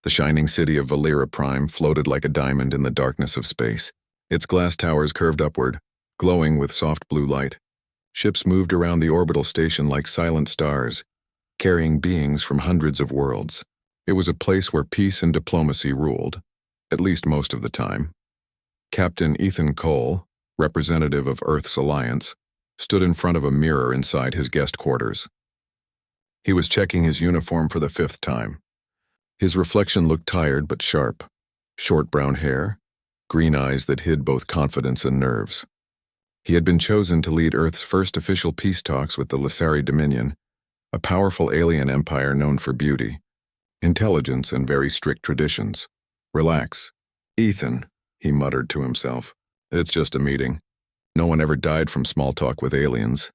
The shining city of ViewerShip floated like a diamond in the darkness of space. Its glass towers curved upward, glowing with soft blue light. Ships moved around the orbital station like silent stars, carrying beings from hundreds of worlds. It was a place where peace and diplomacy ruled, at least most of the time. Captain Ethan Cole, representative of Earth's alliance, stood in front of a mirror inside his guest quarters. He was checking his uniform for the 5th time. His reflection looked tired but sharp. Short brown hair, green eyes that hid both confidence and nerves. He had been chosen to lead Earth's first official peace talks with the Lysari Dominion, a powerful alien empire known for beauty, intelligence, and very strict traditions. Relax. Ethan, he muttered to himself. It's just a meeting. No one ever died from small talk with aliens.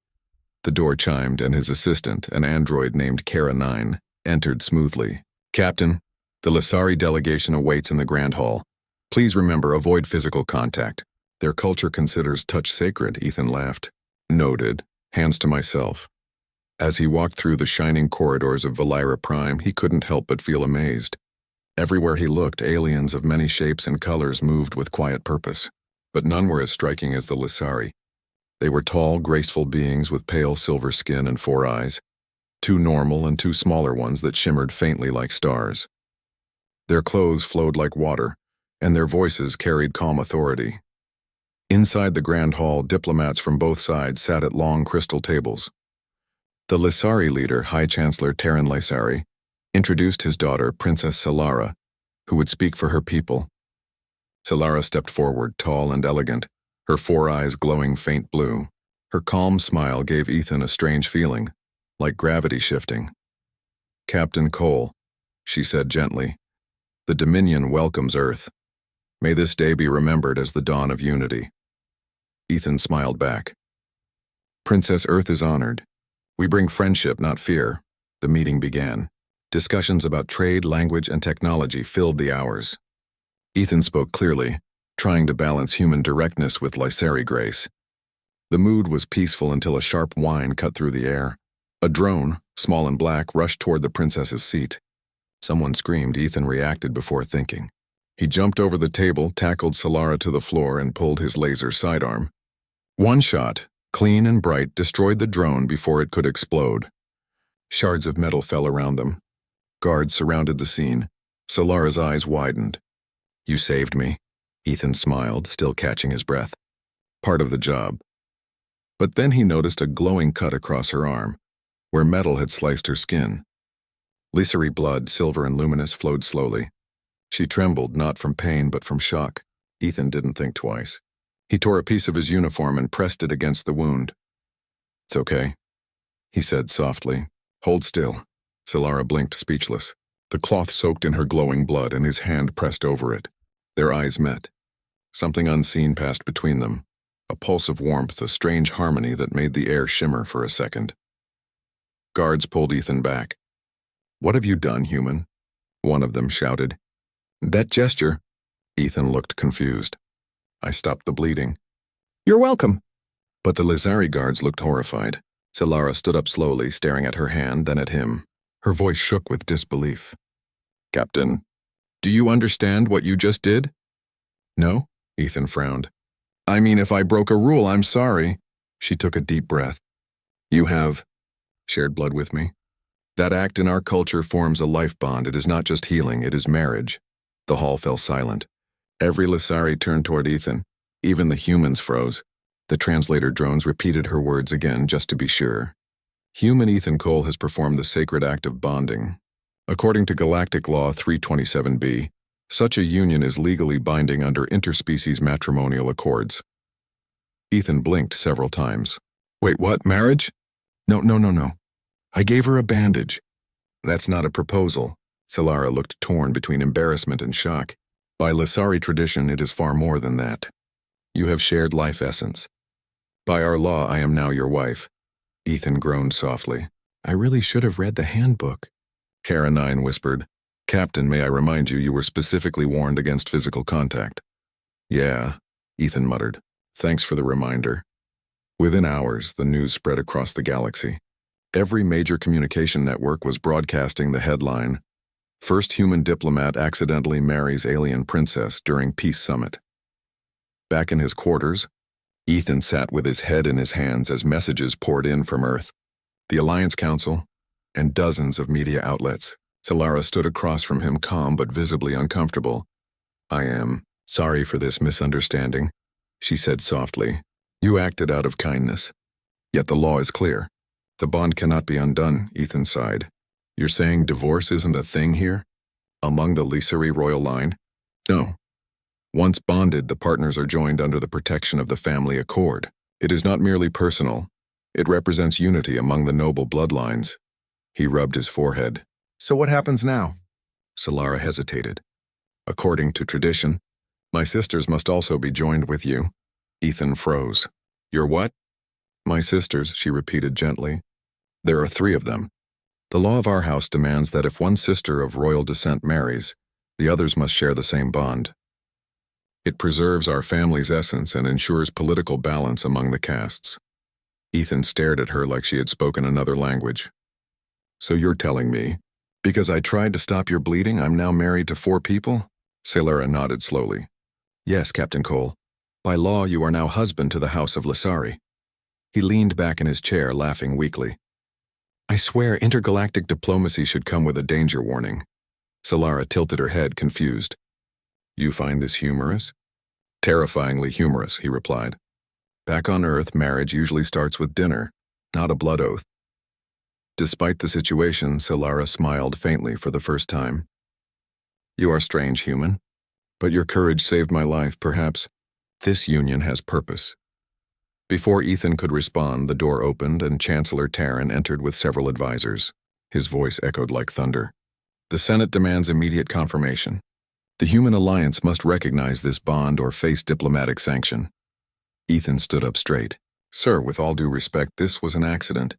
The door chimed and his assistant, an android named Kara 9, entered smoothly. Captain, the Lysari delegation awaits in the Grand Hall. Please remember, avoid physical contact. Their culture considers touch sacred, Ethan laughed. Noted. Hands to myself. As he walked through the shining corridors of ViewerShip, he couldn't help but feel amazed. Everywhere he looked, aliens of many shapes and colors moved with quiet purpose. But none were as striking as the Lysari. They were tall, graceful beings with pale silver skin and 4 eyes, 2 normal and 2 smaller ones that shimmered faintly like stars. Their clothes flowed like water, and their voices carried calm authority. Inside the Grand Hall, diplomats from both sides sat at long crystal tables. The Lysari leader, High Chancellor Terran Lysari, introduced his daughter, Princess Solara, who would speak for her people. Solara stepped forward, tall and elegant, her 4 eyes glowing faint blue. Her calm smile gave Ethan a strange feeling, like gravity shifting. Captain Cole, she said gently, the Dominion welcomes Earth. May this day be remembered as the dawn of unity. Ethan smiled back. Princess Earth is honored. We bring friendship, not fear. The meeting began. Discussions about trade, language, and technology filled the hours. Ethan spoke clearly, trying to balance human directness with Lysari grace. The mood was peaceful until a sharp whine cut through the air. A drone, small and black, rushed toward the princess's seat. Someone screamed. Ethan reacted before thinking. He jumped over the table, tackled Solara to the floor, and pulled his laser sidearm. One shot, clean and bright, destroyed the drone before it could explode. Shards of metal fell around them. Guards surrounded the scene. Solara's eyes widened. You saved me, Ethan smiled, still catching his breath. Part of the job. But then he noticed a glowing cut across her arm, where metal had sliced her skin. Lysari blood, silver and luminous, flowed slowly. She trembled, not from pain but from shock. Ethan didn't think twice. He tore a piece of his uniform and pressed it against the wound. It's okay, he said softly. Hold still. Solara blinked, speechless. The cloth soaked in her glowing blood, and his hand pressed over it. Their eyes met. Something unseen passed between them. A pulse of warmth, a strange harmony that made the air shimmer for a second. Guards pulled Ethan back. What have you done, human? One of them shouted. That gesture. Ethan looked confused. I stopped the bleeding. You're welcome. But the Lysari guards looked horrified. Solara stood up slowly, staring at her hand, then at him. Her voice shook with disbelief. Captain, do you understand what you just did? No, Ethan frowned. I mean, if I broke a rule, I'm sorry. She took a deep breath. You have shared blood with me. That act in our culture forms a life bond. It is not just healing, it is marriage. The hall fell silent. Every Lysari turned toward Ethan. Even the humans froze. The translator drones repeated her words again, just to be sure. Human Ethan Cole has performed the sacred act of bonding. According to Galactic Law 327b, such a union is legally binding under interspecies matrimonial accords. Ethan blinked several times. Wait, what? Marriage? No. I gave her a bandage. That's not a proposal. Solara looked torn between embarrassment and shock. By Lysari tradition, it is far more than that. You have shared life essence. By our law, I am now your wife. Ethan groaned softly. I really should have read the handbook. Kara 9 whispered. Captain, may I remind you, you were specifically warned against physical contact. Yeah, Ethan muttered. Thanks for the reminder. Within hours, the news spread across the galaxy. Every major communication network was broadcasting the headline, First human diplomat accidentally marries alien princess during peace summit. Back in his quarters, Ethan sat with his head in his hands as messages poured in from Earth, the Alliance Council, and dozens of media outlets. Solara stood across from him, calm but visibly uncomfortable. "I am sorry for this misunderstanding," she said softly. "You acted out of kindness. Yet the law is clear. The bond cannot be undone," Ethan sighed. "You're saying divorce isn't a thing here? Among the Lisari royal line?" "No. Once bonded, the partners are joined under the protection of the family accord. It is not merely personal. It represents unity among the noble bloodlines." He rubbed his forehead. "So what happens now?" Solara hesitated. "According to tradition, my sisters must also be joined with you." Ethan froze. "Your what?" "My sisters," she repeated gently. "There are 3 of them. The law of our house demands that if one sister of royal descent marries, the others must share the same bond. It preserves our family's essence and ensures political balance among the castes." Ethan stared at her like she had spoken another language. "So you're telling me, because I tried to stop your bleeding, I'm now married to 4 people?" Solara nodded slowly. "Yes, Captain Cole. By law, you are now husband to the House of Lisari." He leaned back in his chair, laughing weakly. "I swear intergalactic diplomacy should come with a danger warning." Solara tilted her head, confused. "You find this humorous?" "Terrifyingly humorous," he replied. "Back on Earth, marriage usually starts with dinner, not a blood oath." Despite the situation, Solara smiled faintly for the first time. "You are strange, human. But your courage saved my life, perhaps. This union has purpose." Before Ethan could respond, the door opened and Chancellor Terran entered with several advisors. His voice echoed like thunder. "The Senate demands immediate confirmation. The human alliance must recognize this bond or face diplomatic sanction." Ethan stood up straight. "Sir, with all due respect, this was an accident."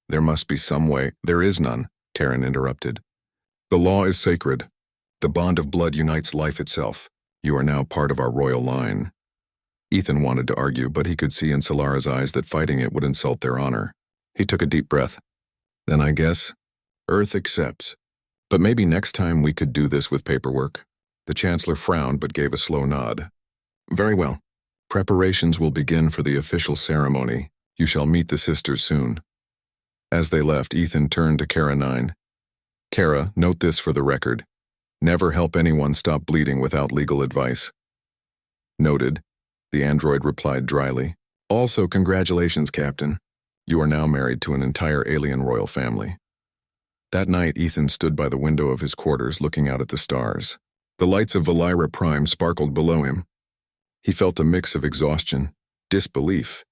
"There must be some way." "There is none," Terran interrupted. "The law is sacred. The bond of blood unites life itself. You are now part of our royal line." Ethan wanted to argue, but he could see in Solara's eyes that fighting it would insult their honor. He took a deep breath. "Then I guess Earth accepts. But maybe next time we could do this with paperwork." The Chancellor frowned but gave a slow nod. "Very well. Preparations will begin for the official ceremony. You shall meet the sisters soon." As they left, Ethan turned to Kara 9. "Kara, note this for the record. Never help anyone stop bleeding without legal advice." "Noted," the android replied dryly. "Also, congratulations, Captain. You are now married to an entire alien royal family." That night, Ethan stood by the window of his quarters looking out at the stars. The lights of GalacticPrime sparkled below him. He felt a mix of exhaustion, disbelief,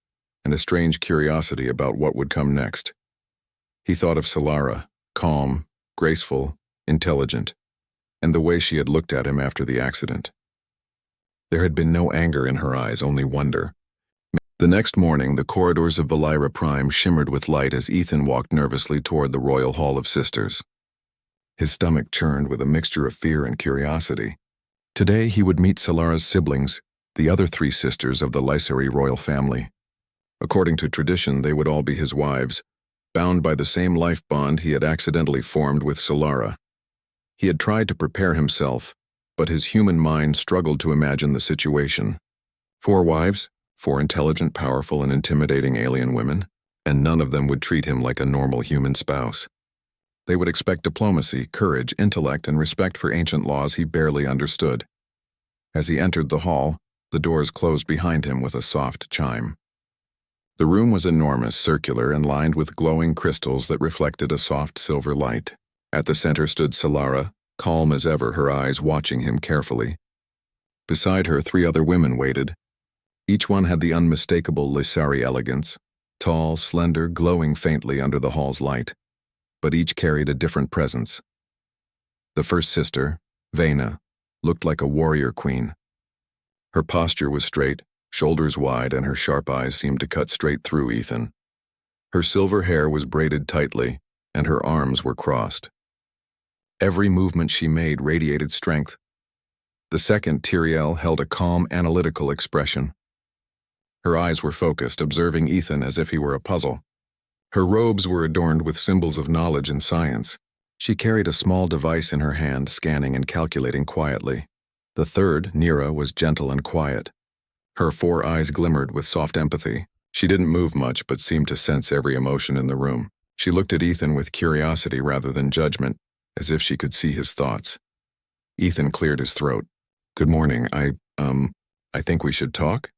and a strange curiosity about what would come next. He thought of Solara, calm, graceful, intelligent, and the way she had looked at him after the accident. There had been no anger in her eyes, only wonder. The next morning, the corridors of GalacticPrime shimmered with light as Ethan walked nervously toward the Royal Hall of Sisters. His stomach churned with a mixture of fear and curiosity. Today he would meet Solara's siblings, the other 3 sisters of the Lisari royal family. According to tradition, they would all be his wives, bound by the same life bond he had accidentally formed with Solara. He had tried to prepare himself, but his human mind struggled to imagine the situation. 4 wives, 4 intelligent, powerful, and intimidating alien women, and none of them would treat him like a normal human spouse. They would expect diplomacy, courage, intellect, and respect for ancient laws he barely understood. As he entered the hall, the doors closed behind him with a soft chime. The room was enormous, circular, and lined with glowing crystals that reflected a soft silver light. At the center stood Solara, calm as ever, her eyes watching him carefully. Beside her, 3 other women waited. Each one had the unmistakable Lisari elegance, tall, slender, glowing faintly under the hall's light, but each carried a different presence. The first sister, Vena, looked like a warrior queen. Her posture was straight, shoulders wide, and her sharp eyes seemed to cut straight through Ethan. Her silver hair was braided tightly, and her arms were crossed. Every movement she made radiated strength. The second, Tyriel, held a calm, analytical expression. Her eyes were focused, observing Ethan as if he were a puzzle. Her robes were adorned with symbols of knowledge and science, She carried a small device in her hand, scanning and calculating quietly. The third, Nira, was gentle and quiet. Her 4 eyes glimmered with soft empathy. She didn't move much but seemed to sense every emotion in the room. She looked at Ethan with curiosity rather than judgment, as if she could see his thoughts. Ethan cleared his throat. "Good morning. I think we should talk?"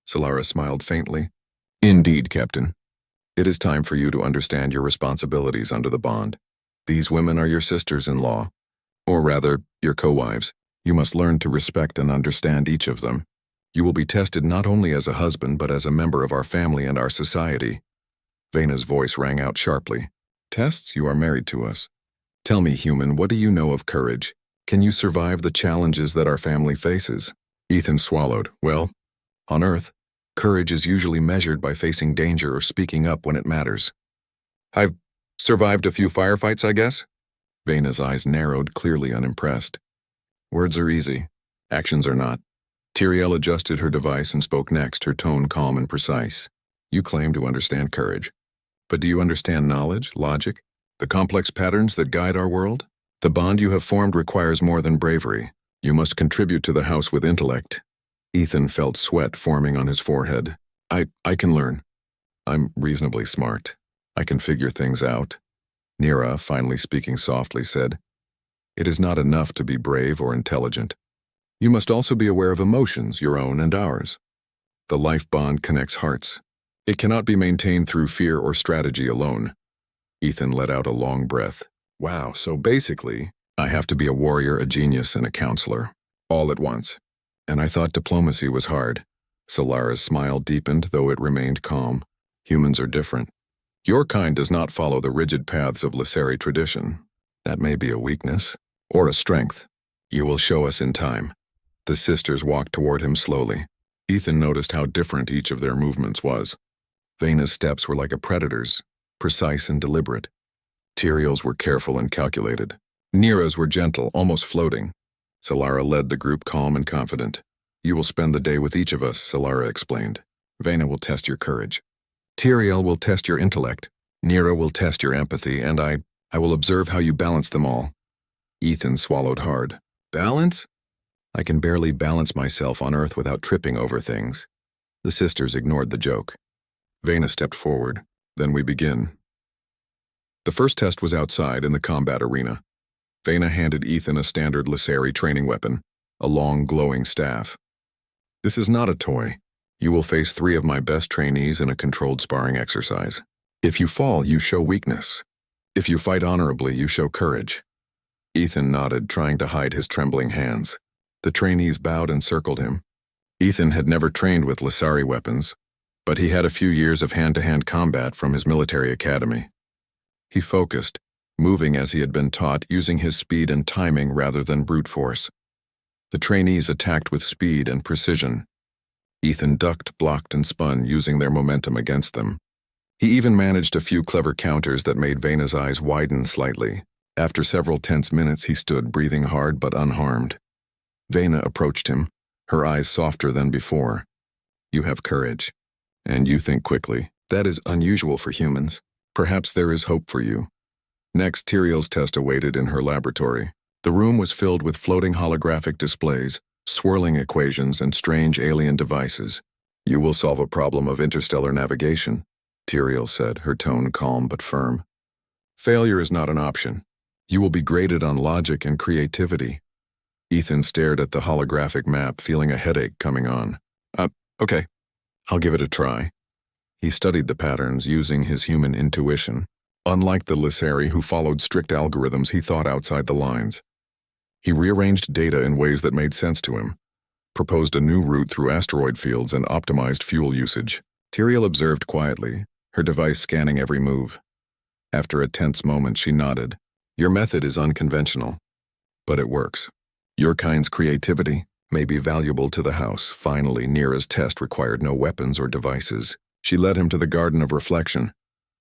Solara smiled faintly. "Indeed, Captain. It is time for you to understand your responsibilities under the bond. These women are your sisters-in-law, or rather, your co-wives. You must learn to respect and understand each of them. You will be tested not only as a husband but as a member of our family and our society." Vena's voice rang out sharply. "Tests? You are married to us. Tell me, human, what do you know of courage? Can you survive the challenges that our family faces?" Ethan swallowed. "Well, on Earth, courage is usually measured by facing danger or speaking up when it matters. I've survived a few firefights, I guess?" Vena's eyes narrowed, clearly unimpressed. "Words are easy. Actions are not." Tyrael adjusted her device and spoke next, her tone calm and precise. "You claim to understand courage. But do you understand knowledge, logic, the complex patterns that guide our world? The bond you have formed requires more than bravery. You must contribute to the house with intellect." Ethan felt sweat forming on his forehead. I can learn. I'm reasonably smart. I can figure things out." Nira, finally speaking softly, said, "It is not enough to be brave or intelligent. You must also be aware of emotions, your own and ours. The life bond connects hearts. It cannot be maintained through fear or strategy alone." Ethan let out a long breath. "Wow, so basically, I have to be a warrior, a genius, and a counselor, all at once. And I thought diplomacy was hard." Solara's smile deepened, though it remained calm. "Humans are different. Your kind does not follow the rigid paths of Lysari tradition. That may be a weakness, or a strength. You will show us in time." The sisters walked toward him slowly. Ethan noticed how different each of their movements was. Vena's steps were like a predator's, precise and deliberate. Tyrael's were careful and calculated. Nira's were gentle, almost floating. Solara led the group, calm and confident. "You will spend the day with each of us," Solara explained. "Vena will test your courage. Tyrael will test your intellect. Nira will test your empathy, and I will observe how you balance them all." Ethan swallowed hard. "Balance? I can barely balance myself on Earth without tripping over things." The sisters ignored the joke. Vena stepped forward. "Then we begin." The first test was outside in the combat arena. Vena handed Ethan a standard Lysari training weapon, a long glowing staff. "This is not a toy. You will face 3 of my best trainees in a controlled sparring exercise. If you fall, you show weakness. If you fight honorably, you show courage." Ethan nodded, trying to hide his trembling hands. The trainees bowed and circled him. Ethan had never trained with Lysari weapons, but he had a few years of hand-to-hand combat from his military academy. He focused, moving as he had been taught, using his speed and timing rather than brute force. The trainees attacked with speed and precision. Ethan ducked, blocked, and spun, using their momentum against them. He even managed a few clever counters that made Vena's eyes widen slightly. After several tense minutes, he stood, breathing hard but unharmed. Vena approached him, her eyes softer than before. "You have courage, and you think quickly. That is unusual for humans. Perhaps there is hope for you." Next, Tyrael's test awaited in her laboratory. The room was filled with floating holographic displays, swirling equations, and strange alien devices. "You will solve a problem of interstellar navigation," Tyrael said, her tone calm but firm. "Failure is not an option. You will be graded on logic and creativity." Ethan stared at the holographic map, feeling a headache coming on. Okay, I'll give it a try." He studied the patterns using his human intuition. Unlike the Lysari who followed strict algorithms, he thought outside the lines. He rearranged data in ways that made sense to him, proposed a new route through asteroid fields, and optimized fuel usage. Tyrael observed quietly, her device scanning every move. After a tense moment, she nodded. "Your method is unconventional, but it works. Your kind's creativity may be valuable to the house." Finally, Nira's test required no weapons or devices. She led him to the Garden of Reflection,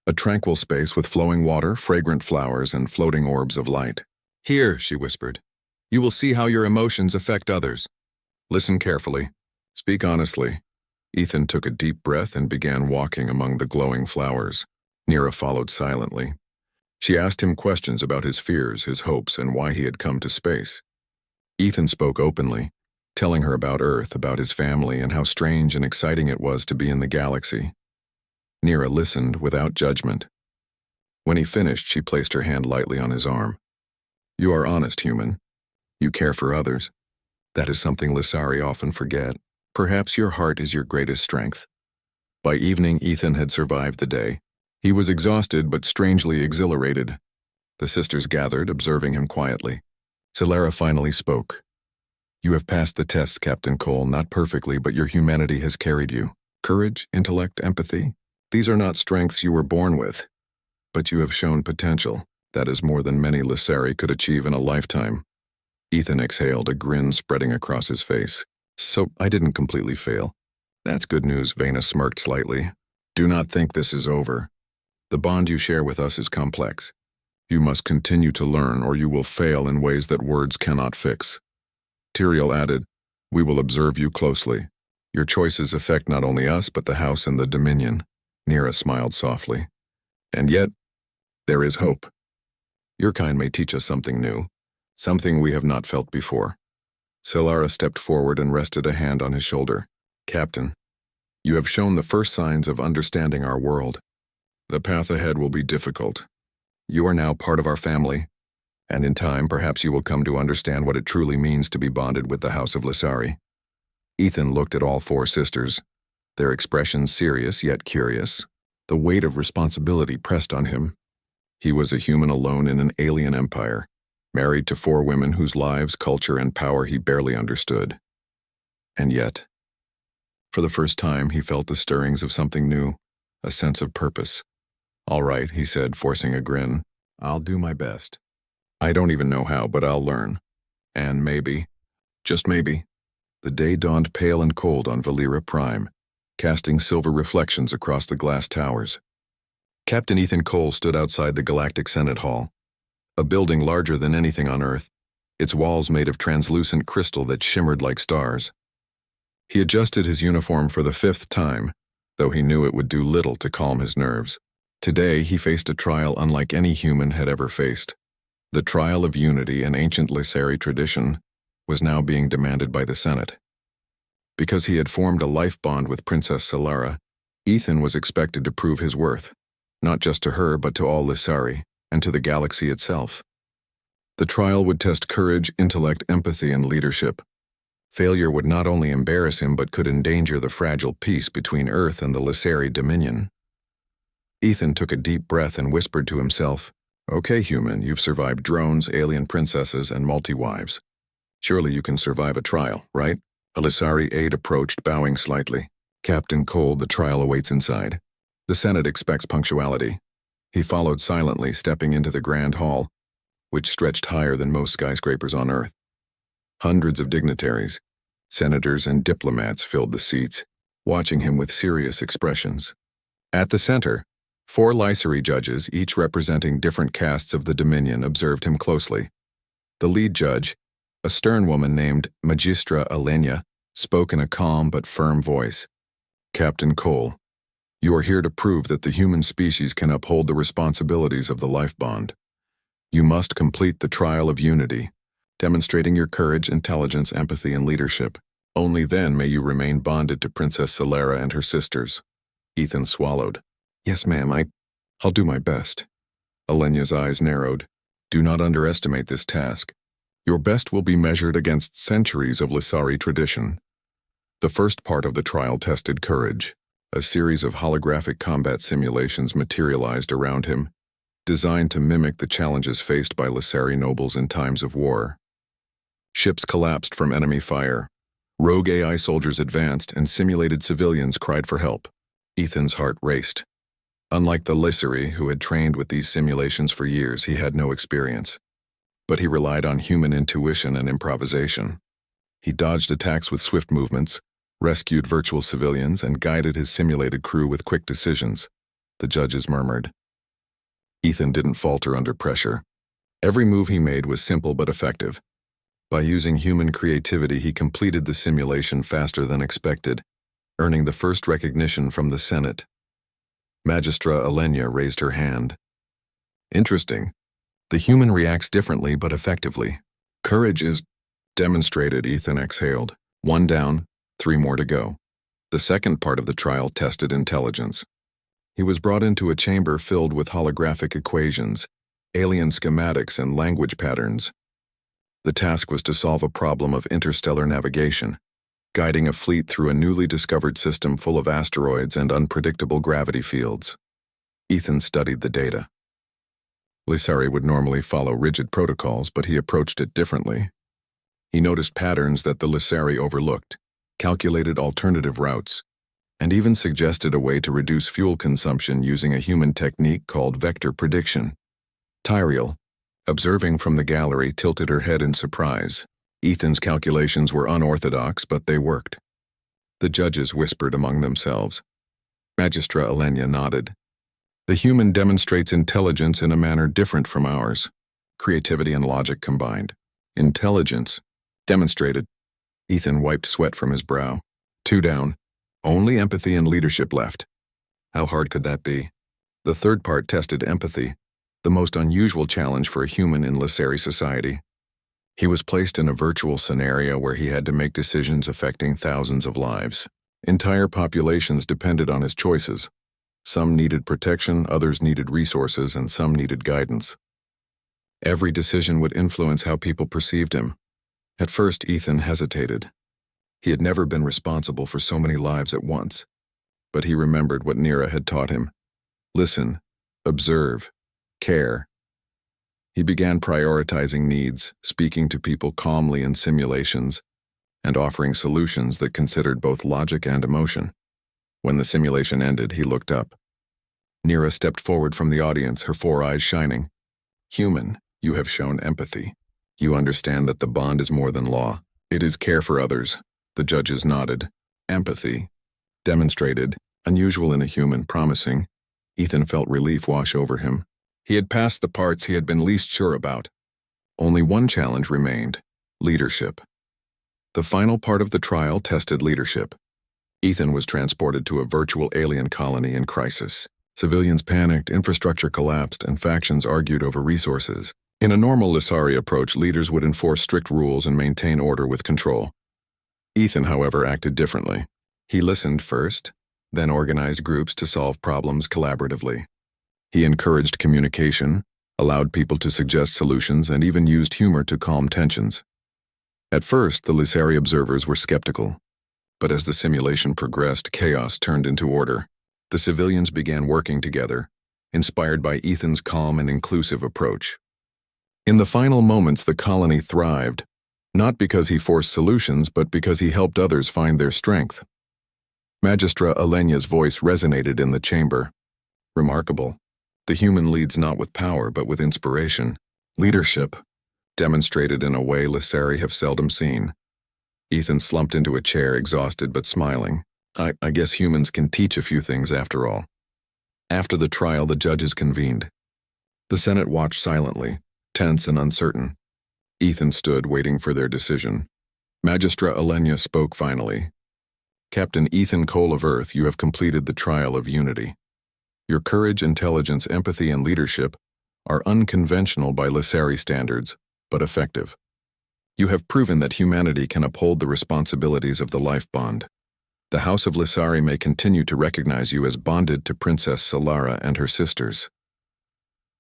a tranquil space with flowing water, fragrant flowers, and floating orbs of light. "Here," she whispered, "you will see how your emotions affect others. Listen carefully. Speak honestly." Ethan took a deep breath and began walking among the glowing flowers. Nira followed silently. She asked him questions about his fears, his hopes, and why he had come to space. Ethan spoke openly, telling her about Earth, about his family, and how strange and exciting it was to be in the galaxy. Nira listened without judgment. When he finished, she placed her hand lightly on his arm. "You are honest, human. You care for others. That is something Lissari often forget. Perhaps your heart is your greatest strength." By evening, Ethan had survived the day. He was exhausted but strangely exhilarated. The sisters gathered, observing him quietly. Solara finally spoke. "You have passed the tests, Captain Cole, not perfectly, but your humanity has carried you. Courage, intellect, empathy. These are not strengths you were born with. But you have shown potential. That is more than many Lissari could achieve in a lifetime." Ethan exhaled, a grin spreading across his face. "So I didn't completely fail." "That's good news," Vena smirked slightly. "Do not think this is over. The bond you share with us is complex. You must continue to learn, or you will fail in ways that words cannot fix." Tyrael added, "We will observe you closely. Your choices affect not only us, but the House and the Dominion." Nira smiled softly. "And yet, there is hope. Your kind may teach us something new, something we have not felt before." Solara stepped forward and rested a hand on his shoulder. "Captain, you have shown the first signs of understanding our world. The path ahead will be difficult. You are now part of our family, and in time perhaps you will come to understand what it truly means to be bonded with the House of Lissari." Ethan looked at all four sisters, their expressions serious yet curious. The weight of responsibility pressed on him. He was a human alone in an alien empire, married to four women whose lives, culture, and power he barely understood. And yet, for the first time, he felt the stirrings of something new, a sense of purpose. "All right," he said, forcing a grin. "I'll do my best. I don't even know how, but I'll learn. And maybe, just maybe." The day dawned pale and cold on Valera Prime, casting silver reflections across the glass towers. Captain Ethan Cole stood outside the Galactic Senate Hall, a building larger than anything on Earth, its walls made of translucent crystal that shimmered like stars. He adjusted his uniform for the 5th time, though he knew it would do little to calm his nerves. Today he faced a trial unlike any human had ever faced. The trial of unity, an ancient Lissari tradition, was now being demanded by the Senate. Because he had formed a life bond with Princess Solara, Ethan was expected to prove his worth, not just to her but to all Lissari, and to the galaxy itself. The trial would test courage, intellect, empathy, and leadership. Failure would not only embarrass him but could endanger the fragile peace between Earth and the Lissari Dominion. Ethan took a deep breath and whispered to himself, "Okay, human, you've survived drones, alien princesses, and multi-wives. Surely you can survive a trial, right?" A Lissari aide approached, bowing slightly. "Captain Cole, the trial awaits inside. The Senate expects punctuality." He followed silently, stepping into the grand hall, which stretched higher than most skyscrapers on Earth. Hundreds of dignitaries, senators, and diplomats filled the seats, watching him with serious expressions. At the center, 4 Lissari judges, each representing different castes of the Dominion, observed him closely. The lead judge, a stern woman named Magistra Alenia, spoke in a calm but firm voice. "Captain Cole, you are here to prove that the human species can uphold the responsibilities of the life bond. You must complete the trial of unity, demonstrating your courage, intelligence, empathy, and leadership. Only then may you remain bonded to Princess Solara and her sisters." Ethan swallowed. "Yes, ma'am, I'll do my best." Alenia's eyes narrowed. "Do not underestimate this task. Your best will be measured against centuries of Lissari tradition." The first part of the trial tested courage. A series of holographic combat simulations materialized around him, designed to mimic the challenges faced by Lissari nobles in times of war. Ships collapsed from enemy fire. Rogue AI soldiers advanced, and simulated civilians cried for help. Ethan's heart raced. Unlike the Lissari, who had trained with these simulations for years, he had no experience. But he relied on human intuition and improvisation. He dodged attacks with swift movements, rescued virtual civilians, and guided his simulated crew with quick decisions. The judges murmured. Ethan didn't falter under pressure. Every move he made was simple but effective. By using human creativity, he completed the simulation faster than expected, earning the first recognition from the Senate. Magistra Alenia raised her hand. Interesting. The human reacts differently but effectively. Courage is demonstrated, Ethan exhaled. 1 down, 3 more to go. The second part of the trial tested intelligence. He was brought into a chamber filled with holographic equations, alien schematics, and language patterns. The task was to solve a problem of interstellar navigation, guiding a fleet through a newly discovered system full of asteroids and unpredictable gravity fields. Ethan studied the data. Lissari would normally follow rigid protocols, but he approached it differently. He noticed patterns that the Lissari overlooked, calculated alternative routes, and even suggested a way to reduce fuel consumption using a human technique called vector prediction. Tyrael, observing from the gallery, tilted her head in surprise. Ethan's calculations were unorthodox, but they worked. The judges whispered among themselves. Magistra Elenia nodded. The human demonstrates intelligence in a manner different from ours. Creativity and logic combined. Intelligence. Demonstrated. Ethan wiped sweat from his brow. 2 down. Only empathy and leadership left. How hard could that be? The third part tested empathy, the most unusual challenge for a human in Lissari society. He was placed in a virtual scenario where he had to make decisions affecting thousands of lives. Entire populations depended on his choices. Some needed protection, others needed resources, and some needed guidance. Every decision would influence how people perceived him. At first, Ethan hesitated. He had never been responsible for so many lives at once. But he remembered what Nira had taught him. Listen, observe, care. He began prioritizing needs, speaking to people calmly in simulations, and offering solutions that considered both logic and emotion. When the simulation ended, he looked up. Nira stepped forward from the audience, her 4 eyes shining. Human, you have shown empathy. You understand that the bond is more than law. It is care for others. The judges nodded. Empathy. Demonstrated, unusual in a human, promising. Ethan felt relief wash over him. He had passed the parts he had been least sure about. Only one challenge remained: leadership. The final part of the trial tested leadership. Ethan was transported to a virtual alien colony in crisis. Civilians panicked, infrastructure collapsed, and factions argued over resources. In a normal Lissari approach, leaders would enforce strict rules and maintain order with control. Ethan, however, acted differently. He listened first, then organized groups to solve problems collaboratively. He encouraged communication, allowed people to suggest solutions, and even used humor to calm tensions. At first, the Lissari observers were skeptical. But as the simulation progressed, chaos turned into order. The civilians began working together, inspired by Ethan's calm and inclusive approach. In the final moments, the colony thrived, not because he forced solutions, but because he helped others find their strength. Magistra Elenia's voice resonated in the chamber. Remarkable. The human leads not with power, but with inspiration. Leadership, demonstrated in a way Lissari have seldom seen. Ethan slumped into a chair, exhausted but smiling. I guess humans can teach a few things after all. After the trial, the judges convened. The Senate watched silently, tense and uncertain. Ethan stood, waiting for their decision. Magistra Elenia spoke finally. Captain Ethan Cole of Earth, you have completed the trial of unity. Your courage, intelligence, empathy, and leadership are unconventional by Lissari standards, but effective. You have proven that humanity can uphold the responsibilities of the life bond. The House of Lissari may continue to recognize you as bonded to Princess Solara and her sisters.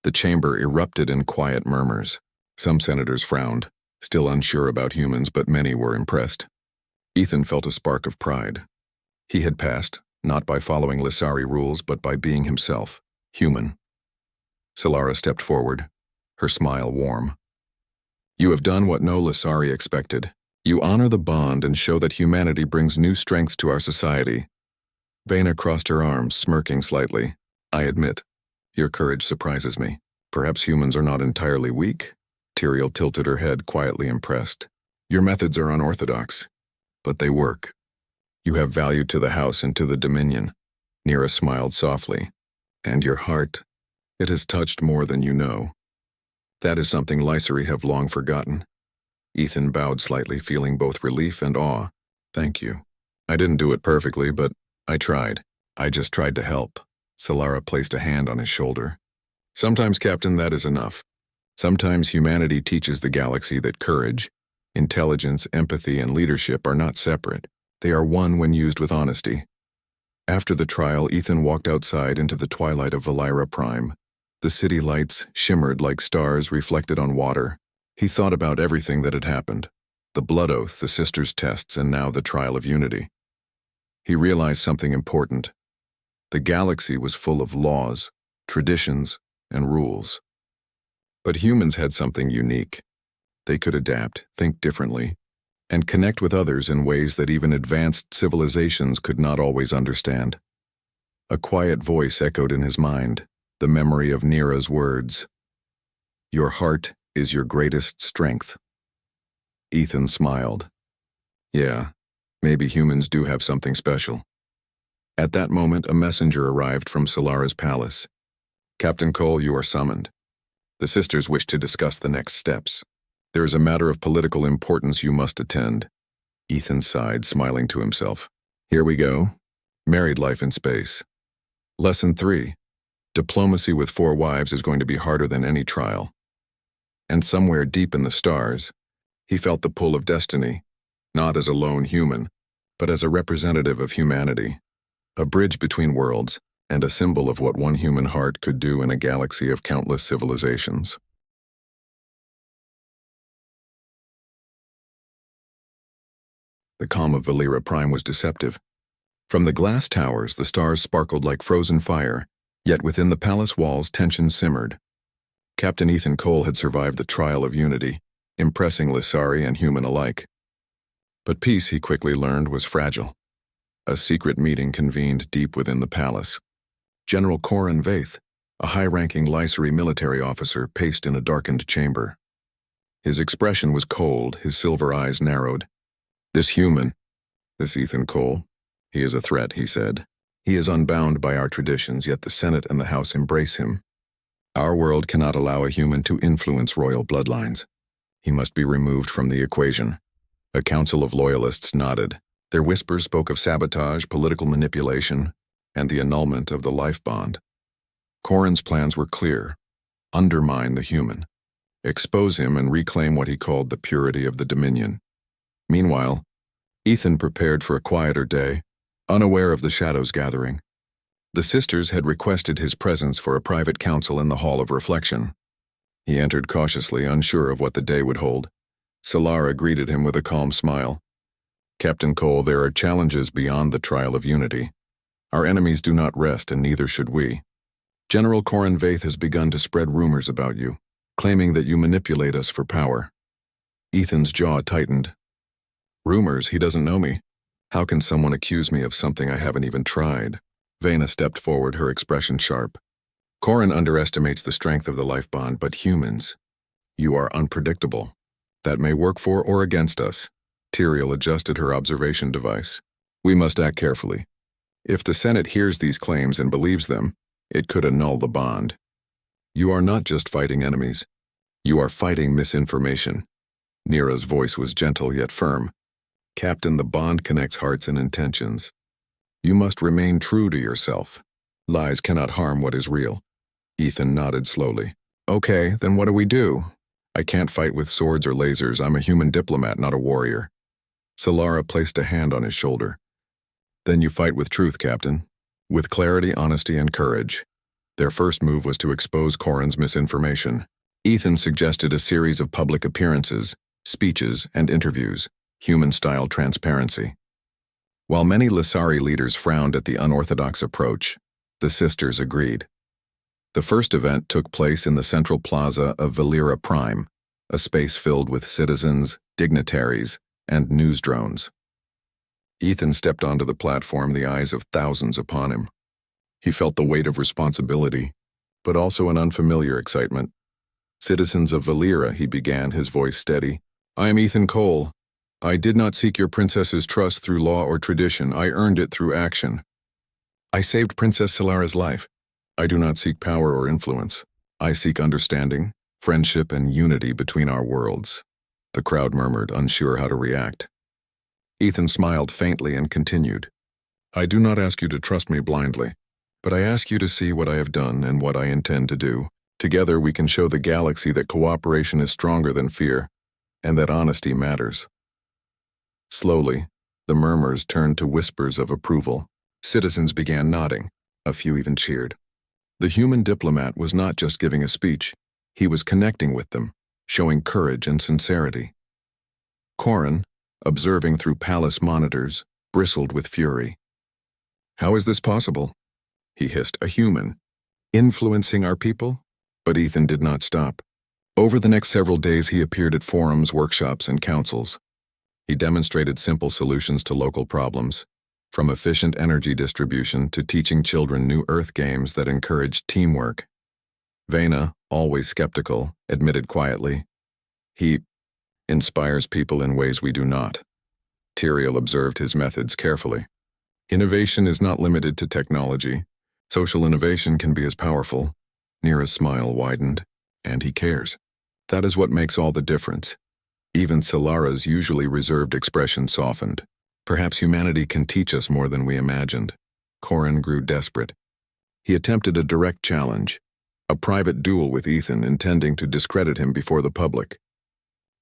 The chamber erupted in quiet murmurs. Some senators frowned, still unsure about humans, but many were impressed. Ethan felt a spark of pride. He had passed, not by following Lissari rules, but by being himself, human. Solara stepped forward, her smile warm. You have done what no Lissari expected. You honor the bond and show that humanity brings new strengths to our society. Vena crossed her arms, smirking slightly. I admit, your courage surprises me. Perhaps humans are not entirely weak? Tyrael tilted her head, quietly impressed. Your methods are unorthodox, but they work. You have value to the house and to the Dominion. Nira smiled softly. And your heart, it has touched more than you know. That is something Lissari have long forgotten. Ethan bowed slightly, feeling both relief and awe. Thank you. I didn't do it perfectly, but I tried. I just tried to help. Solara placed a hand on his shoulder. Sometimes, Captain, that is enough. Sometimes humanity teaches the galaxy that courage, intelligence, empathy, and leadership are not separate. They are one when used with honesty. After the trial, Ethan walked outside into the twilight of Valira Prime. The city lights shimmered like stars reflected on water. He thought about everything that had happened. The blood oath, the sisters' tests, and now the trial of unity. He realized something important. The galaxy was full of laws, traditions, and rules. But humans had something unique. They could adapt, think differently, and connect with others in ways that even advanced civilizations could not always understand. A quiet voice echoed in his mind, the memory of Nira's words. "Your heart is your greatest strength." Ethan smiled. Yeah, maybe humans do have something special. At that moment, a messenger arrived from Solara's palace. "Captain Cole, you are summoned. The sisters wish to discuss the next steps. There is a matter of political importance you must attend." Ethan sighed, smiling to himself. Here we go. Married life in space. Lesson 3. Diplomacy with 4 wives is going to be harder than any trial. And somewhere deep in the stars, he felt the pull of destiny, not as a lone human, but as a representative of humanity, a bridge between worlds, and a symbol of what one human heart could do in a galaxy of countless civilizations. The calm of Valira Prime was deceptive. From the glass towers, the stars sparkled like frozen fire, yet within the palace walls tension simmered. Captain Ethan Cole had survived the trial of unity, impressing Lissari and human alike. But peace, he quickly learned, was fragile. A secret meeting convened deep within the palace. General Corin Vaith, a high-ranking Lysari military officer, paced in a darkened chamber. His expression was cold, his silver eyes narrowed. This human, this Ethan Cole, he is a threat, he said. He is unbound by our traditions, yet the Senate and the House embrace him. Our world cannot allow a human to influence royal bloodlines. He must be removed from the equation. A council of loyalists nodded. Their whispers spoke of sabotage, political manipulation, and the annulment of the life bond. Corin's plans were clear. Undermine the human. Expose him and reclaim what he called the purity of the Dominion. Meanwhile, Ethan prepared for a quieter day, unaware of the shadows gathering. The sisters had requested his presence for a private council in the Hall of Reflection. He entered cautiously, unsure of what the day would hold. Solara greeted him with a calm smile. "Captain Cole, there are challenges beyond the trial of unity. Our enemies do not rest, and neither should we. General Corin Vaith has begun to spread rumors about you, claiming that you manipulate us for power." Ethan's jaw tightened. Rumors? He doesn't know me. How can someone accuse me of something I haven't even tried? Vena stepped forward, her expression sharp. Corin underestimates the strength of the life bond, but humans, you are unpredictable. That may work for or against us. Tyrael adjusted her observation device. We must act carefully. If the Senate hears these claims and believes them, it could annul the bond. You are not just fighting enemies. You are fighting misinformation. Nira's voice was gentle yet firm. Captain, the bond connects hearts and intentions. You must remain true to yourself. Lies cannot harm what is real. Ethan nodded slowly. Okay, then what do we do? I can't fight with swords or lasers. I'm a human diplomat, not a warrior. Solara placed a hand on his shoulder. Then you fight with truth, Captain. With clarity, honesty, and courage. Their first move was to expose Corin's misinformation. Ethan suggested a series of public appearances, speeches, and interviews, human-style transparency. While many Lissari leaders frowned at the unorthodox approach, the sisters agreed. The first event took place in the central plaza of Valira Prime, a space filled with citizens, dignitaries, and news drones. Ethan stepped onto the platform, the eyes of thousands upon him. He felt the weight of responsibility, but also an unfamiliar excitement. Citizens of Valira, he began, his voice steady. I am Ethan Cole. I did not seek your princess's trust through law or tradition. I earned it through action. I saved Princess Solara's life. I do not seek power or influence. I seek understanding, friendship, and unity between our worlds. The crowd murmured, unsure how to react. Ethan smiled faintly and continued. I do not ask you to trust me blindly, but I ask you to see what I have done and what I intend to do. Together we can show the galaxy that cooperation is stronger than fear, and that honesty matters. Slowly, the murmurs turned to whispers of approval. Citizens began nodding. A few even cheered. The human diplomat was not just giving a speech. He was connecting with them, showing courage and sincerity. Corin, observing through palace monitors, bristled with fury. "How is this possible?" he hissed. "A human, influencing our people?" But Ethan did not stop. Over the next several days he appeared at forums, workshops, and councils. He demonstrated simple solutions to local problems, from efficient energy distribution to teaching children new Earth games that encouraged teamwork. Vena, always skeptical, admitted quietly, "He inspires people in ways we do not." Tyrael observed his methods carefully. "Innovation is not limited to technology. Social innovation can be as powerful." Nira's smile widened. "And he cares. That is what makes all the difference." Even Solara's usually reserved expression softened. "Perhaps humanity can teach us more than we imagined." Corin grew desperate. He attempted a direct challenge, a private duel with Ethan, intending to discredit him before the public.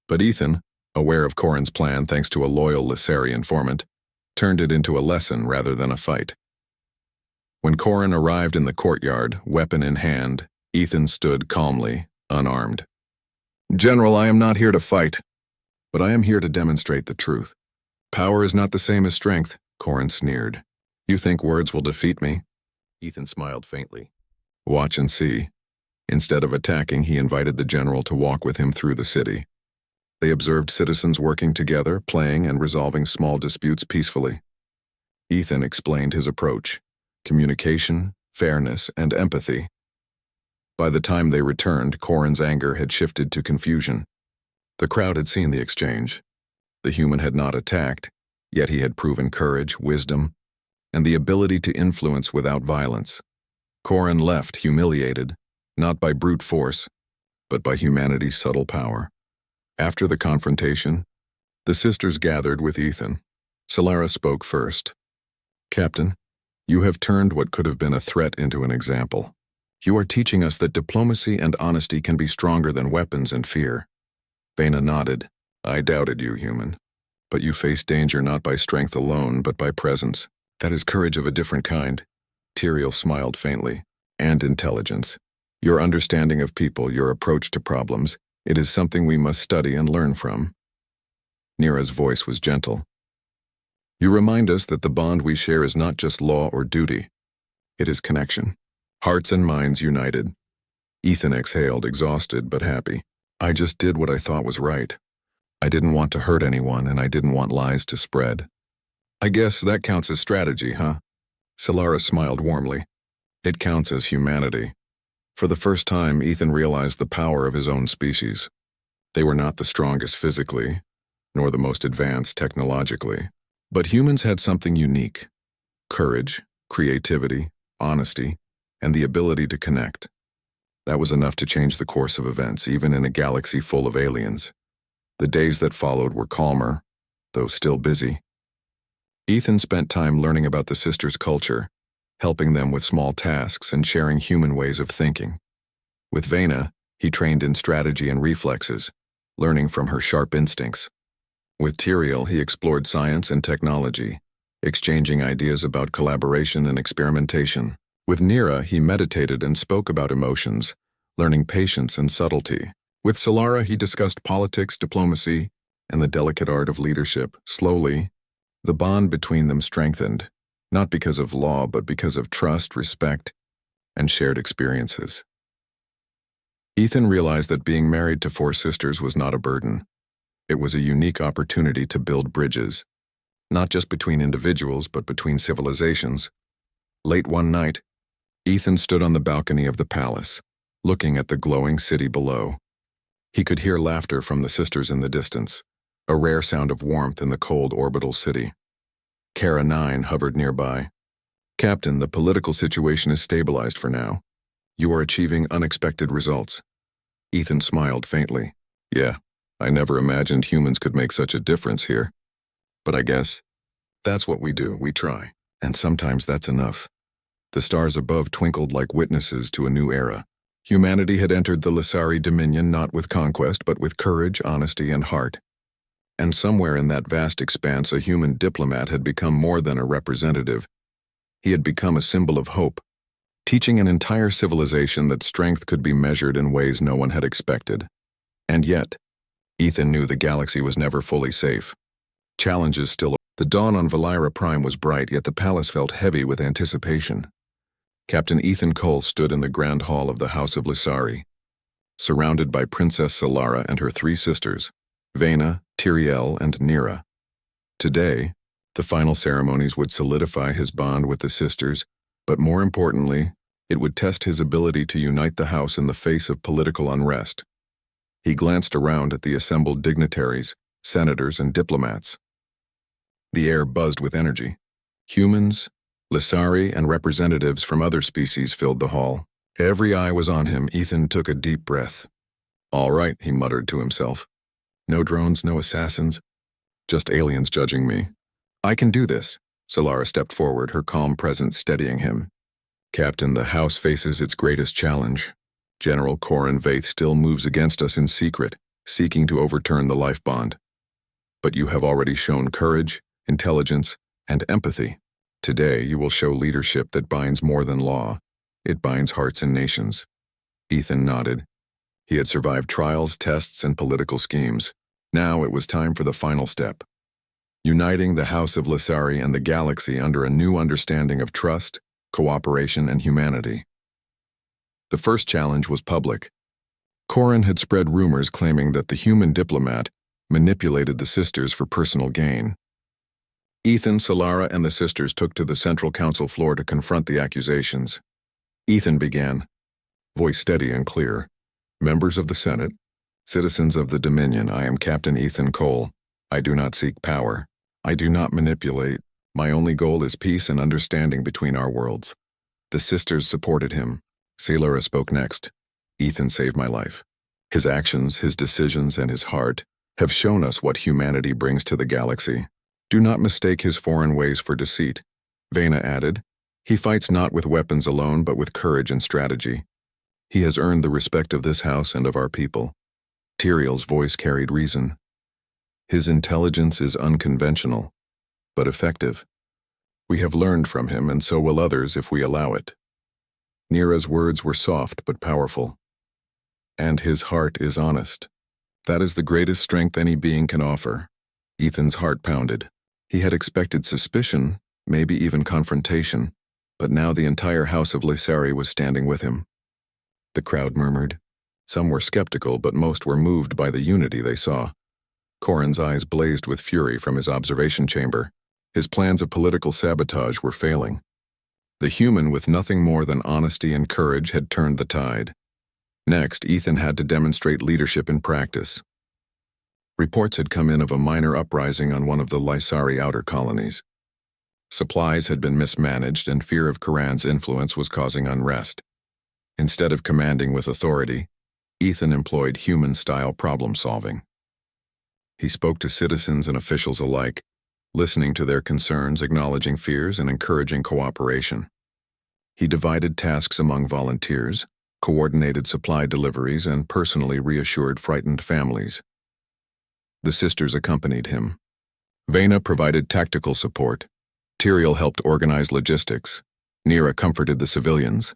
But Ethan, aware of Corin's plan thanks to a loyal Lissari informant, turned it into a lesson rather than a fight. When Corin arrived in the courtyard, weapon in hand, Ethan stood calmly, unarmed. "General, I am not here to fight, but I am here to demonstrate the truth. Power is not the same as strength," Corin sneered. "You think words will defeat me?" Ethan smiled faintly. "Watch and see." Instead of attacking, he invited the general to walk with him through the city. They observed citizens working together, playing and resolving small disputes peacefully. Ethan explained his approach: communication, fairness, and empathy. By the time they returned, Corin's anger had shifted to confusion. The crowd had seen the exchange. The human had not attacked, yet he had proven courage, wisdom, and the ability to influence without violence. Corin left humiliated, not by brute force, but by humanity's subtle power. After the confrontation, the sisters gathered with Ethan. Solara spoke first. "Captain, you have turned what could have been a threat into an example. You are teaching us that diplomacy and honesty can be stronger than weapons and fear." Vena nodded. "I doubted you, human. But you face danger not by strength alone, but by presence. That is courage of a different kind." Tyrael smiled faintly. "And intelligence. Your understanding of people, your approach to problems, it is something we must study and learn from." Nira's voice was gentle. "You remind us that the bond we share is not just law or duty. It is connection. Hearts and minds united." Ethan exhaled, exhausted but happy. "I just did what I thought was right. I didn't want to hurt anyone, and I didn't want lies to spread." "I guess that counts as strategy, huh?" Solara smiled warmly. "It counts as humanity." For the first time, Ethan realized the power of his own species. They were not the strongest physically, nor the most advanced technologically. But humans had something unique: courage, creativity, honesty, and the ability to connect. That was enough to change the course of events, even in a galaxy full of aliens. The days that followed were calmer, though still busy. Ethan spent time learning about the sisters' culture, helping them with small tasks and sharing human ways of thinking. With Vena, he trained in strategy and reflexes, learning from her sharp instincts. With Tyrael, he explored science and technology, exchanging ideas about collaboration and experimentation. With Nira, he meditated and spoke about emotions, learning patience and subtlety. With Solara, he discussed politics, diplomacy, and the delicate art of leadership. Slowly, the bond between them strengthened, not because of law, but because of trust, respect, and shared experiences. Ethan realized that being married to 4 sisters was not a burden. It was a unique opportunity to build bridges, not just between individuals, but between civilizations. Late one night, Ethan stood on the balcony of the palace, looking at the glowing city below. He could hear laughter from the sisters in the distance, a rare sound of warmth in the cold orbital city. Kara 9 hovered nearby. "Captain, the political situation is stabilized for now. You are achieving unexpected results." Ethan smiled faintly. "Yeah, I never imagined humans could make such a difference here. But I guess that's what we do, we try. And sometimes that's enough." The stars above twinkled like witnesses to a new era. Humanity had entered the Lysari dominion not with conquest but with courage, honesty, and heart. And somewhere in that vast expanse a human diplomat had become more than a representative. He had become a symbol of hope, teaching an entire civilization that strength could be measured in ways no one had expected. And yet, Ethan knew the galaxy was never fully safe. Challenges still. The dawn on ViewerShip was bright, yet the palace felt heavy with anticipation. Captain Ethan Cole stood in the grand hall of the House of Lysari, surrounded by Princess Solara and her three sisters, Vena, Tyrael, and Nira. Today, the final ceremonies would solidify his bond with the sisters, but more importantly, it would test his ability to unite the house in the face of political unrest. He glanced around at the assembled dignitaries, senators, and diplomats. The air buzzed with energy. Humans, Lysari, and representatives from other species filled the hall. Every eye was on him. Ethan took a deep breath. "All right," he muttered to himself. "No drones, no assassins, just aliens judging me. I can do this." Solara stepped forward, her calm presence steadying him. "Captain, the house faces its greatest challenge. General Corin Vaith still moves against us in secret, seeking to overturn the life bond. But you have already shown courage, intelligence, and empathy. Today you will show leadership that binds more than law. It binds hearts and nations." Ethan nodded. He had survived trials, tests, and political schemes. Now it was time for the final step. Uniting the House of Lysari and the galaxy under a new understanding of trust, cooperation, and humanity. The first challenge was public. Corin had spread rumors claiming that the human diplomat manipulated the sisters for personal gain. Ethan, Solara, and the sisters took to the central council floor to confront the accusations. Ethan began, voice steady and clear. "Members of the Senate, citizens of the Dominion, I am Captain Ethan Cole. I do not seek power. I do not manipulate. My only goal is peace and understanding between our worlds." The sisters supported him. Solara spoke next. "Ethan saved my life. His actions, his decisions, and his heart have shown us what humanity brings to the galaxy. Do not mistake his foreign ways for deceit." Vena added, "He fights not with weapons alone, but with courage and strategy. He has earned the respect of this house and of our people." Tyrael's voice carried reason. "His intelligence is unconventional, but effective. We have learned from him, and so will others if we allow it." Nira's words were soft but powerful. "And his heart is honest. That is the greatest strength any being can offer." Ethan's heart pounded. He had expected suspicion, maybe even confrontation, but now the entire House of Lysari was standing with him. The crowd murmured. Some were skeptical, but most were moved by the unity they saw. Corin's eyes blazed with fury from his observation chamber. His plans of political sabotage were failing. The human with nothing more than honesty and courage had turned the tide. Next, Ethan had to demonstrate leadership in practice. Reports had come in of a minor uprising on one of the Lysari outer colonies. Supplies had been mismanaged, and fear of Karan's influence was causing unrest. Instead of commanding with authority, Ethan employed human-style problem-solving. He spoke to citizens and officials alike, listening to their concerns, acknowledging fears, and encouraging cooperation. He divided tasks among volunteers, coordinated supply deliveries, and personally reassured frightened families. The sisters accompanied him. Vena provided tactical support. Tyrael helped organize logistics. Nira comforted the civilians,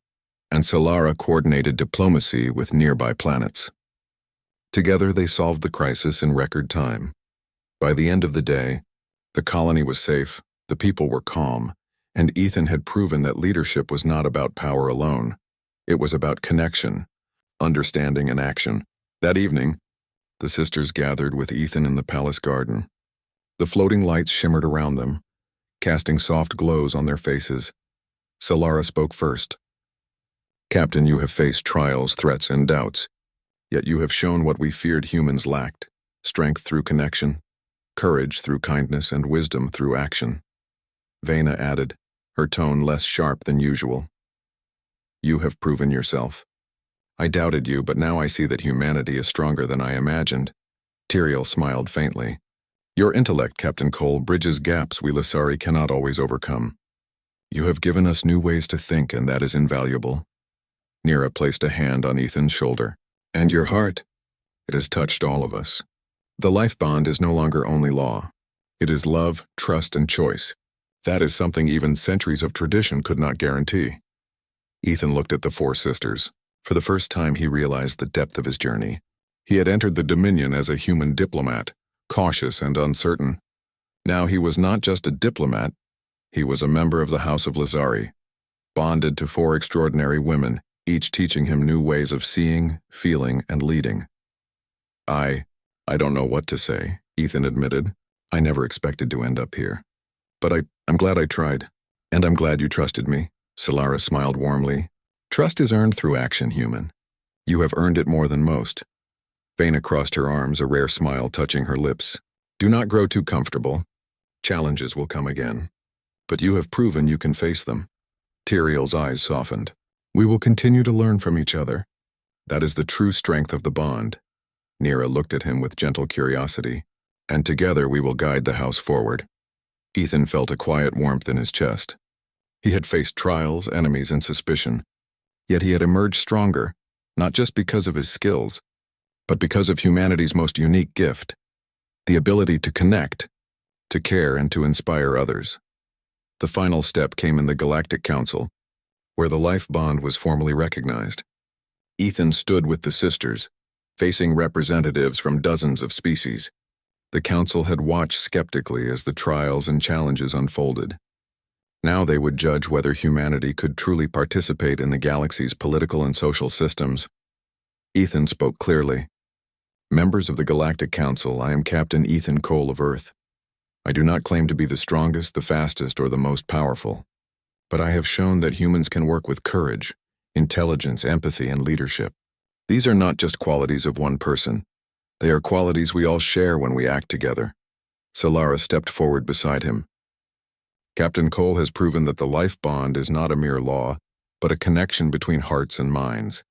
and Solara coordinated diplomacy with nearby planets. Together they solved the crisis in record time. By the end of the day, the colony was safe, the people were calm, and Ethan had proven that leadership was not about power alone. It was about connection, understanding, and action. That evening, the sisters gathered with Ethan in the palace garden. The floating lights shimmered around them, casting soft glows on their faces. Solara spoke first. "Captain, you have faced trials, threats, and doubts, yet you have shown what we feared humans lacked: strength through connection, courage through kindness, and wisdom through action." Vena added, her tone less sharp than usual. "You have proven yourself. I doubted you, but now I see that humanity is stronger than I imagined." Tyrael smiled faintly. "Your intellect, Captain Cole, bridges gaps we Lysari cannot always overcome. You have given us new ways to think, and that is invaluable." Nira placed a hand on Ethan's shoulder. And your heart? It has touched all of us. The life bond is no longer only law. It is love, trust, and choice. That is something even centuries of tradition could not guarantee. Ethan looked at the four sisters. For the first time, he realized the depth of his journey. He had entered the Dominion as a human diplomat, cautious and uncertain. Now he was not just a diplomat, he was a member of the House of Lizari, bonded to four extraordinary women, each teaching him new ways of seeing, feeling, and leading. I don't know what to say, Ethan admitted. I never expected to end up here. But I'm glad I tried. And I'm glad you trusted me. Solara smiled warmly. Trust is earned through action, human. You have earned it more than most. Vena crossed her arms, a rare smile touching her lips. Do not grow too comfortable. Challenges will come again. But you have proven you can face them. Tyrael's eyes softened. We will continue to learn from each other. That is the true strength of the bond. Nira looked at him with gentle curiosity. And together we will guide the house forward. Ethan felt a quiet warmth in his chest. He had faced trials, enemies, and suspicion. Yet he had emerged stronger, not just because of his skills, but because of humanity's most unique gift, the ability to connect, to care, and to inspire others. The final step came in the Galactic Council, where the life bond was formally recognized. Ethan stood with the sisters, facing representatives from dozens of species. The council had watched skeptically as the trials and challenges unfolded. Now they would judge whether humanity could truly participate in the galaxy's political and social systems. Ethan spoke clearly. Members of the Galactic Council, I am Captain Ethan Cole of Earth. I do not claim to be the strongest, the fastest, or the most powerful, but I have shown that humans can work with courage, intelligence, empathy, and leadership. These are not just qualities of one person. They are qualities we all share when we act together. Solara stepped forward beside him. Captain Cole has proven that the life bond is not a mere law, but a connection between hearts and minds.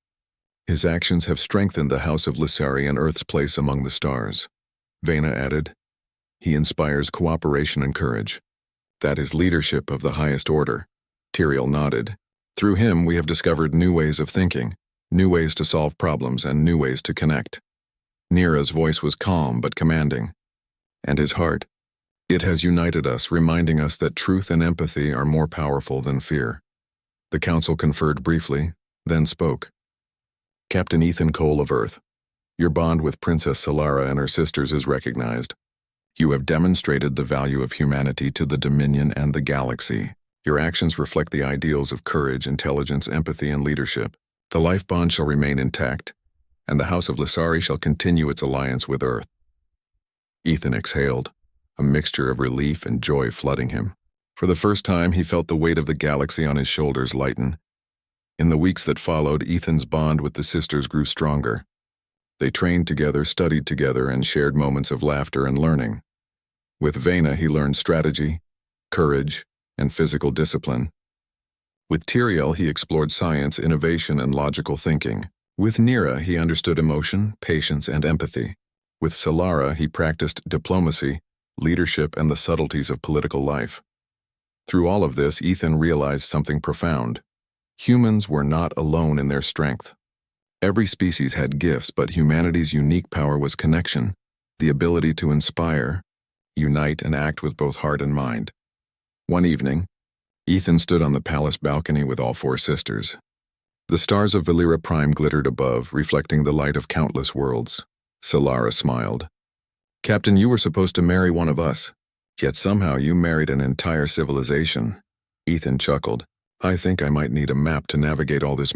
His actions have strengthened the House of Lizari and Earth's place among the stars. Vena added, he inspires cooperation and courage. That is leadership of the highest order. Tyrael nodded. Through him, we have discovered new ways of thinking, new ways to solve problems, and new ways to connect. Nira's voice was calm but commanding. And his heart. It has united us, reminding us that truth and empathy are more powerful than fear. The council conferred briefly, then spoke. Captain Ethan Cole of Earth, your bond with Princess Solara and her sisters is recognized. You have demonstrated the value of humanity to the Dominion and the galaxy. Your actions reflect the ideals of courage, intelligence, empathy, and leadership. The life bond shall remain intact, and the House of Lizari shall continue its alliance with Earth. Ethan exhaled, a mixture of relief and joy flooding him. For the first time, he felt the weight of the galaxy on his shoulders lighten. In the weeks that followed, Ethan's bond with the sisters grew stronger. They trained together, studied together, and shared moments of laughter and learning. With Vena, he learned strategy, courage, and physical discipline. With Tyrael, he explored science, innovation, and logical thinking. With Nira, he understood emotion, patience, and empathy. With Solara, he practiced diplomacy, leadership, and the subtleties of political life. Through all of this, Ethan realized something profound. Humans were not alone in their strength. Every species had gifts, but humanity's unique power was connection, the ability to inspire, unite, and act with both heart and mind. One evening, Ethan stood on the palace balcony with all four sisters. The stars of ViewerShip glittered above, reflecting the light of countless worlds. Solara smiled. Captain, you were supposed to marry one of us, yet somehow you married an entire civilization. Ethan chuckled. I think I might need a map to navigate all this